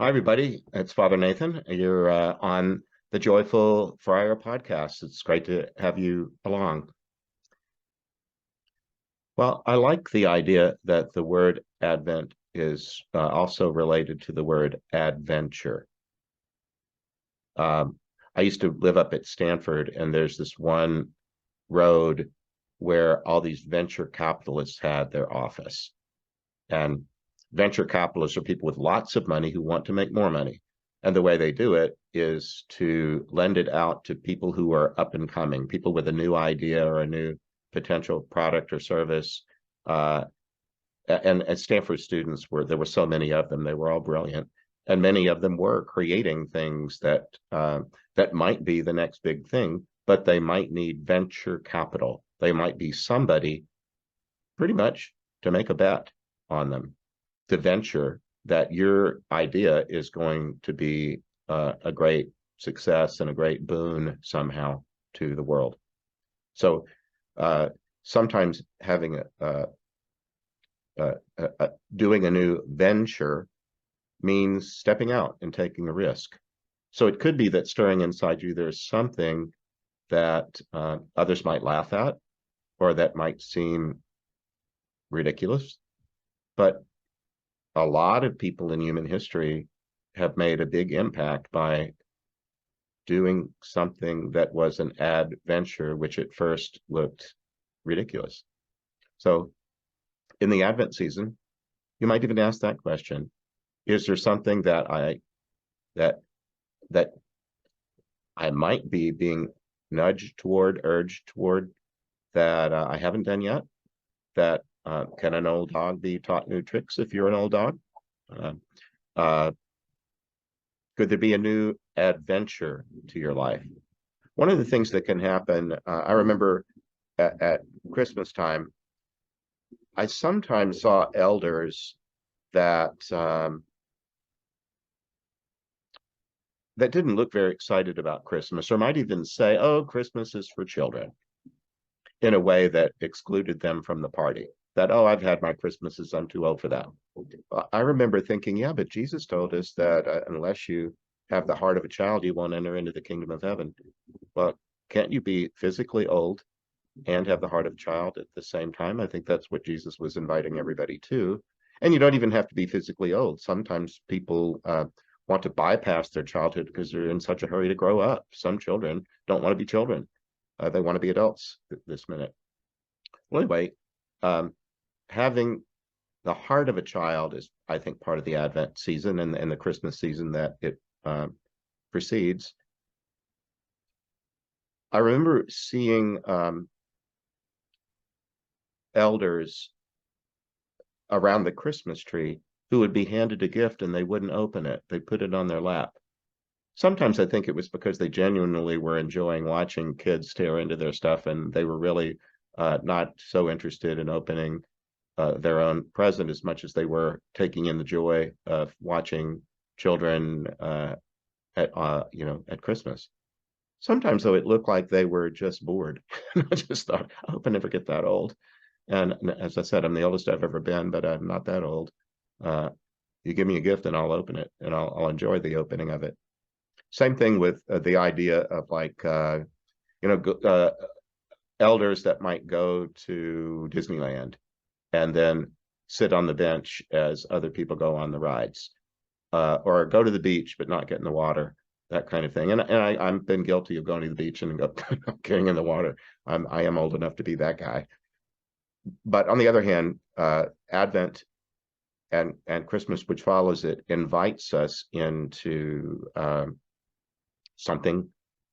Hi, everybody. It's Father Nathan. You're on the Joyful Friar podcast. It's great to have you along. Well, I like the idea that the word Advent is also related to the word adventure. I used to live up at Stanford, and there's this one road where all these venture capitalists had their office. And venture capitalists are people with lots of money who want to make more money. And the way they do it is to lend it out to people who are up and coming, people with a new idea or a new potential product or service. And Stanford students there were so many of them, they were all brilliant. And many of them were creating things that might be the next big thing, but they might need venture capital. They might be somebody pretty much to make a bet on them, to venture that your idea is going to be a great success and a great boon somehow to the world. So sometimes having doing a new venture means stepping out and taking a risk. So it could be that stirring inside you, there's something that others might laugh at or that might seem ridiculous, but a lot of people in human history have made a big impact by doing something that was an adventure, which at first looked ridiculous. So in the Advent season, you might even ask that question: is there something that I might be being nudged toward, urged toward, that I haven't done yet? That can an old dog be taught new tricks if you're an old dog? Could there be a new adventure to your life? One of the things that can happen, I remember at Christmas time, I sometimes saw elders that that didn't look very excited about Christmas, or might even say, "Oh, Christmas is for children," in a way that excluded them from the party. That, "Oh, I've had my Christmases, I'm too old for that." I remember thinking, yeah, but Jesus told us that unless you have the heart of a child, you won't enter into the kingdom of heaven. Well, can't you be physically old and have the heart of a child at the same time? I think that's what Jesus was inviting everybody to. And you don't even have to be physically old. Sometimes people want to bypass their childhood because they're in such a hurry to grow up. Some children don't want to be children. They want to be adults this minute. Well, anyway, having the heart of a child is, I think, part of the Advent season and the Christmas season that it precedes. I remember seeing elders around the Christmas tree who would be handed a gift and they wouldn't open it. They put it on their lap. Sometimes I think it was because they genuinely were enjoying watching kids tear into their stuff, and they were really not so interested in opening their own present as much as they were taking in the joy of watching children at Christmas. Sometimes, though, it looked like they were just bored. I just thought, I hope I never get that old. And as I said, I'm the oldest I've ever been, but I'm not that old. You give me a gift and I'll open it, and I'll enjoy the opening of it. Same thing with the idea of elders that might go to Disneyland and then sit on the bench as other people go on the rides, or go to the beach but not get in the water, that kind of thing. And I've been guilty of going to the beach and getting in the water. I am old enough to be that guy. But on the other hand, Advent and Christmas, which follows it, invites us into something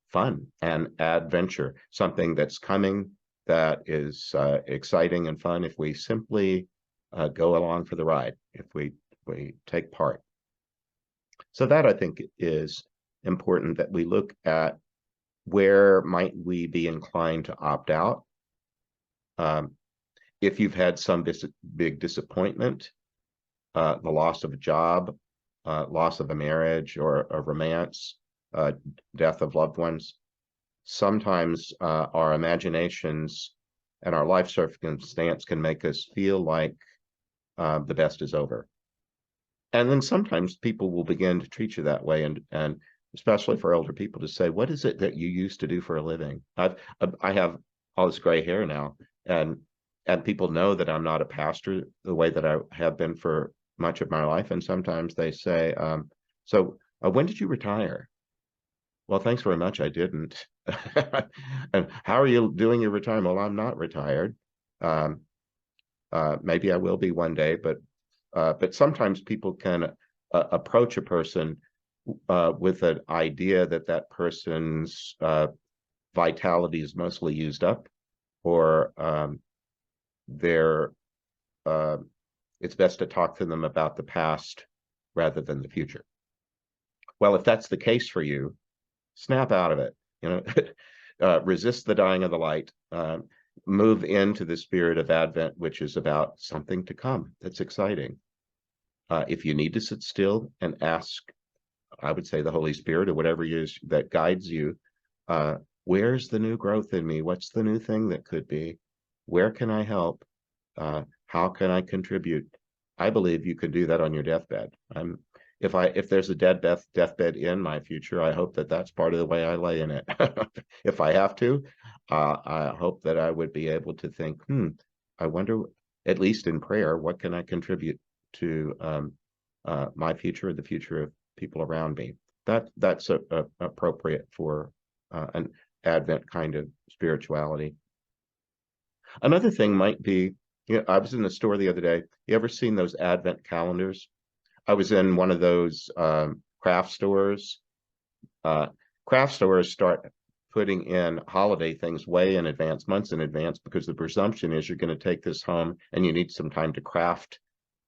fun and adventure, something that's coming that is exciting and fun if we simply go along for the ride, if we take part. So that, I think, is important, that we look at where might we be inclined to opt out. If you've had some big disappointment, the loss of a job, loss of a marriage or a romance, death of loved ones, sometimes our imaginations and our life circumstance can make us feel like the best is over. And then sometimes people will begin to treat you that way, and especially for older people, to say, what is it that you used to do for a living? I have all this gray hair now, and people know that I'm not a pastor the way that I have been for much of my life. And sometimes they say, so when did you retire? Well, thanks very much, I didn't. And how are you doing your retirement? Well, I'm not retired. Um, maybe I will be one day, but sometimes people can approach a person with an idea that that person's vitality is mostly used up, or they're it's best to talk to them about the past rather than the future. Well, if that's the case for you, snap out of it. Resist the dying of the light. Move into the spirit of Advent, which is about something to come. That's exciting. If you need to sit still and ask, I would say, the Holy Spirit or whatever it is that guides you, where's the new growth in me? What's the new thing that could be? Where can I help? How can I contribute? I believe you can do that on your deathbed. If there's a deathbed in my future, I hope that that's part of the way I lay in it. If I have to, I hope that I would be able to think, I wonder, at least in prayer, what can I contribute to my future, the future of people around me? That's appropriate for an Advent kind of spirituality. Another thing might be, I was in the store the other day. You ever seen those Advent calendars? I was in one of those craft stores. Craft stores start putting in holiday things way in advance, months in advance, because the presumption is you're going to take this home and you need some time to craft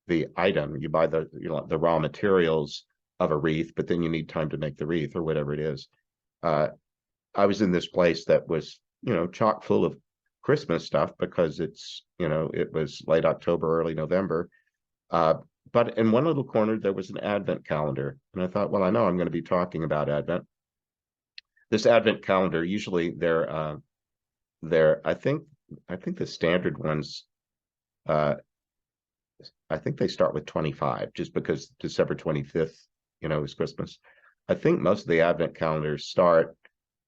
the item. You buy the raw materials of a wreath, but then you need time to make the wreath or whatever it is. I was in this place that was, chock full of Christmas stuff because it was late October, early November. But in one little corner, there was an Advent calendar. And I thought, well, I know I'm going to be talking about Advent. This Advent calendar, usually I think the standard ones, I think they start with 25, just because December 25th, is Christmas. I think most of the Advent calendars start,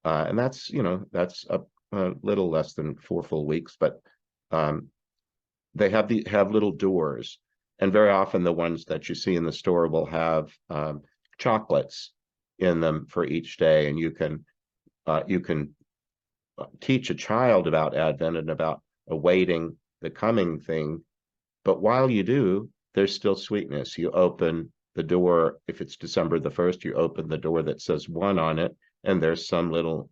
and that's a little less than 4 full weeks, but they have little doors, and very often the ones that you see in the store will have chocolates in them for each day, and you can teach a child about Advent and about awaiting the coming thing. But while you do, there's still sweetness. You open the door, if it's December the 1st, you open the door that says 1 on it, and there's some little,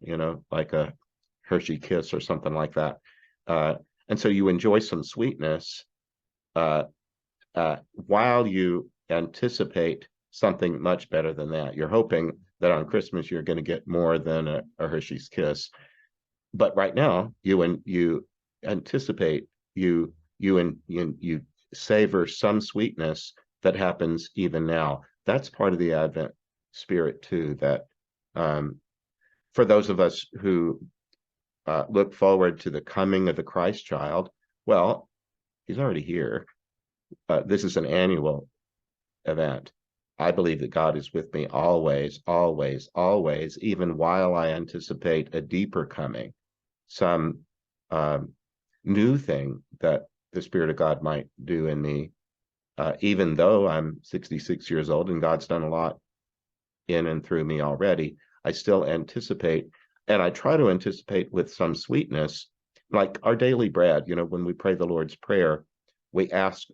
like a Hershey Kiss or something like that. And so you enjoy some sweetness while you anticipate something much better than that. You're hoping that on Christmas you're going to get more than a Hershey's Kiss. But right now, you anticipate, you savor some sweetness that happens even now. That's part of the Advent spirit too, that for those of us who look forward to the coming of the Christ child, well, he's already here. This is an annual event. I believe that God is with me always, always, always, even while I anticipate a deeper coming, some new thing that the Spirit of God might do in me, even though I'm 66 years old and God's done a lot in and through me already. I still anticipate, and I try to anticipate with some sweetness, like our daily bread. When we pray the Lord's Prayer, we ask,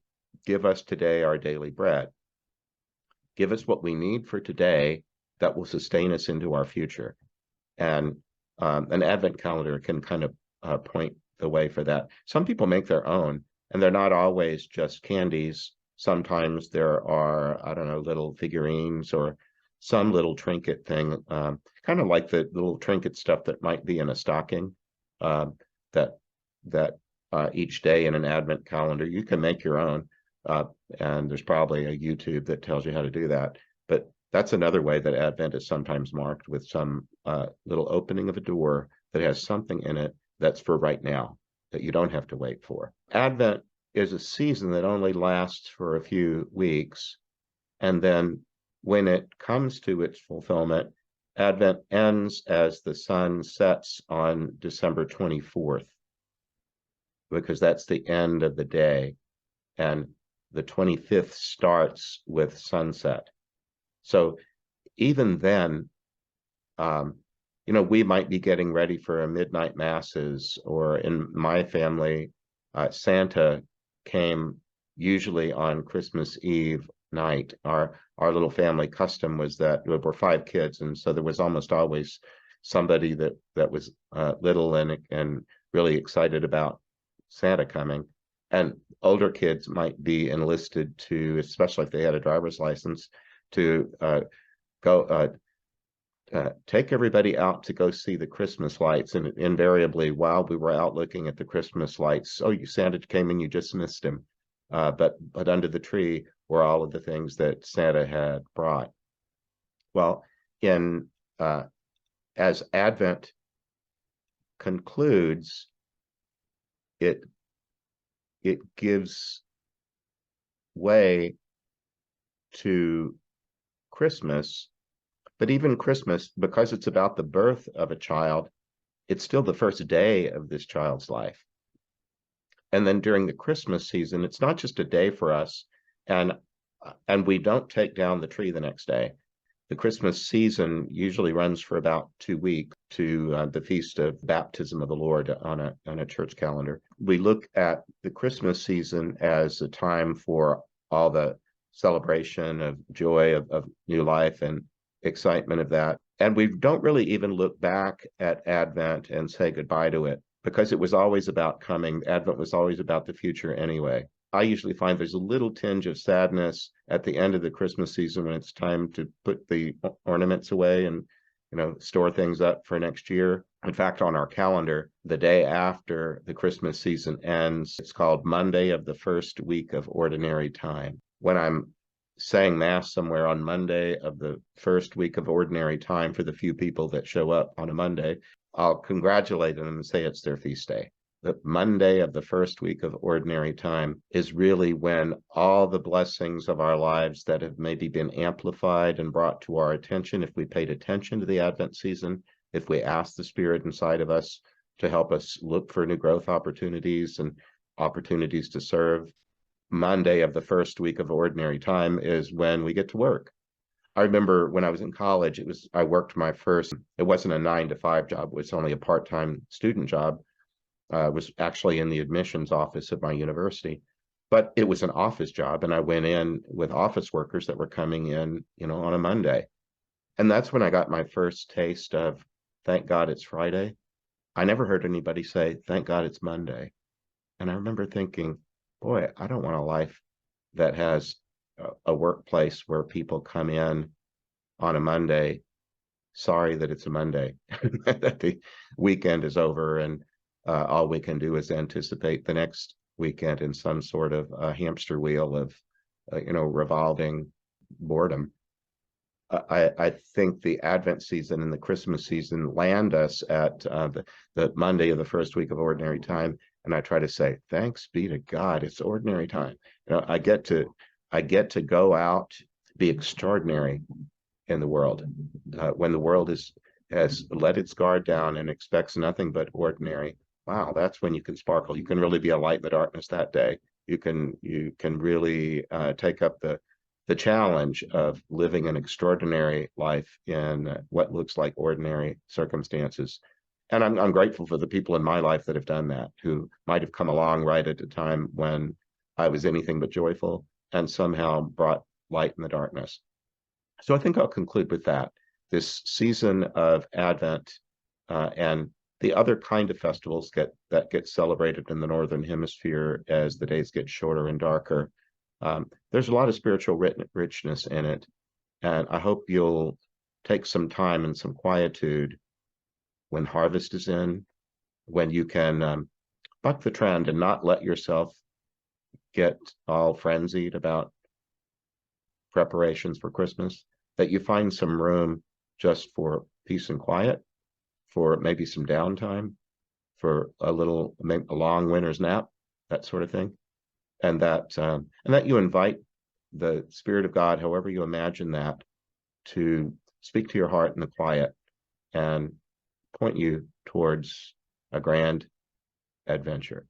give us today our daily bread. Give us what we need for today that will sustain us into our future. And an Advent calendar can kind of point the way for that. Some people make their own, and they're not always just candies. Sometimes there are, I don't know, little figurines or some little trinket thing, kind of like the little trinket stuff that might be in a stocking, that each day in an Advent calendar. You can make your own, and there's probably a YouTube that tells you how to do that. But that's another way that Advent is sometimes marked, with some little opening of a door that has something in it that's for right now, that you don't have to wait for. Advent is a season that only lasts for a few weeks, And then when it comes to its fulfillment, Advent ends as the sun sets on December 24th, because that's the end of the day. And the 25th starts with sunset. So even then, we might be getting ready for a midnight masses, or in my family, Santa came usually on Christmas Eve night. Our little family custom was that we're 5 kids, and so there was almost always somebody that was little and really excited about Santa coming. And older kids might be enlisted to, especially if they had a driver's license, to go take everybody out to go see the Christmas lights. And invariably, while we were out looking at the Christmas lights, oh, Santa came and you just missed him. But under the tree were all of the things that Santa had brought. Well, in as Advent concludes, it gives way to Christmas. But even Christmas, because it's about the birth of a child, it's still the first day of this child's life. And then during the Christmas season, it's not just a day for us, and we don't take down the tree the next day. The Christmas season usually runs for about 2 weeks to the Feast of Baptism of the Lord on a church calendar. We look at the Christmas season as a time for all the celebration of joy of new life and excitement of that. And we don't really even look back at Advent and say goodbye to it, because it was always about coming. Advent was always about the future anyway. I usually find there's a little tinge of sadness at the end of the Christmas season when it's time to put the ornaments away and store things up for next year. In fact, on our calendar, the day after the Christmas season ends, it's called Monday of the first week of ordinary time. When I'm saying Mass somewhere on Monday of the first week of ordinary time, for the few people that show up on a Monday, I'll congratulate them and say it's their feast day. The Monday of the first week of ordinary time is really when all the blessings of our lives that have maybe been amplified and brought to our attention, if we paid attention to the Advent season, if we asked the Spirit inside of us to help us look for new growth opportunities and opportunities to serve, Monday of the first week of ordinary time is when we get to work. I remember when I was in college, I worked my first, it wasn't a 9-to-5 job, it was only a part-time student job. Was actually in the admissions office at my university, but it was an office job, and I went in with office workers that were coming in, on a Monday. And that's when I got my first taste of, thank God it's Friday. I never heard anybody say, thank God it's Monday. And I remember thinking, boy, I don't want a life that has a workplace where people come in on a Monday, sorry that it's a Monday, that the weekend is over, and all we can do is anticipate the next weekend in some sort of hamster wheel of, revolving boredom. I think the Advent season and the Christmas season land us at the Monday of the first week of ordinary time, and I try to say, thanks be to God, it's ordinary time. I get to go out, be extraordinary in the world, when the world has let its guard down and expects nothing but ordinary. Wow, that's when you can sparkle. You can really be a light in the darkness that day. You can really take up the challenge of living an extraordinary life in what looks like ordinary circumstances. And I'm grateful for the people in my life that have done that, who might have come along right at a time when I was anything but joyful and somehow brought light in the darkness. So I think I'll conclude with that. This season of Advent and the other kind of festivals that get celebrated in the Northern Hemisphere as the days get shorter and darker. There's a lot of spiritual richness in it. And I hope you'll take some time and some quietude when harvest is in, when you can buck the trend and not let yourself get all frenzied about preparations for Christmas, that you find some room just for peace and quiet, for maybe some downtime, for a long winter's nap, that sort of thing, and that you invite the Spirit of God, however you imagine that, to speak to your heart in the quiet and point you towards a grand adventure.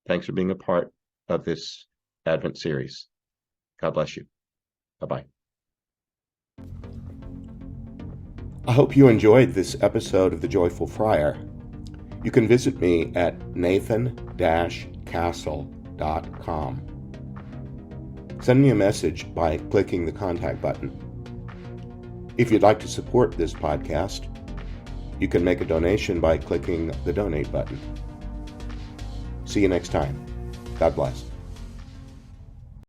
Thanks for being a part of this Advent series. God bless you. Bye-bye. I hope you enjoyed this episode of The Joyful Friar. You can visit me at nathan-castle.com. Send me a message by clicking the contact button. If you'd like to support this podcast, you can make a donation by clicking the donate button. See you next time. God bless.